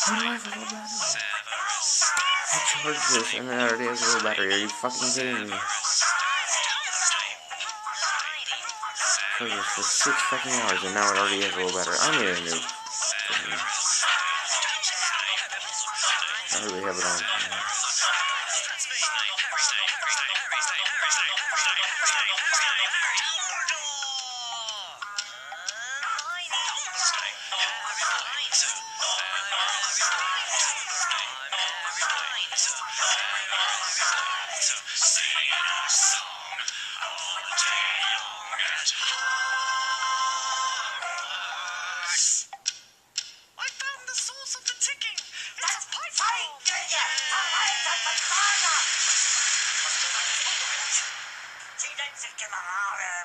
How do I have a low battery? I charged this and it already has a low battery. Are you fucking kidding me? Charged this for 6 fucking hours and now it already has a low battery. I need a new. I really have it on.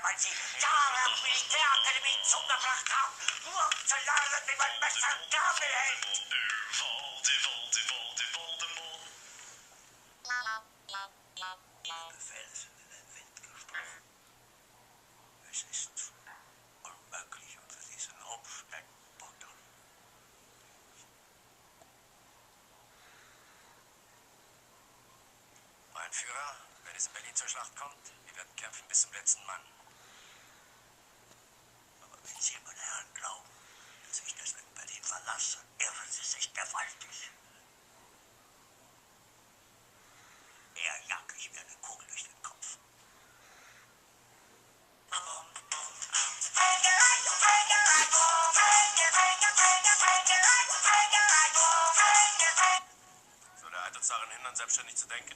Weil sie Jahre auf Militärakademien zugebracht haben, nur um zu lernen, wie man Messer und Gabel hält. Befehl sind in den Wind gesprochen. Es ist unmöglich, unter diesen Umständen buttern. Mein Führer, wenn es in Berlin zur Schlacht kommt, wir werden kämpfen bis zum letzten Mann. Aber wenn Sie, meine Herren, glauben, dass ich deswegen Berlin verlasse, irren Sie sich gewaltig. Eher jag ich mir eine Kugel durch den Kopf. Soll der Eid uns daran hindern, selbstständig zu denken?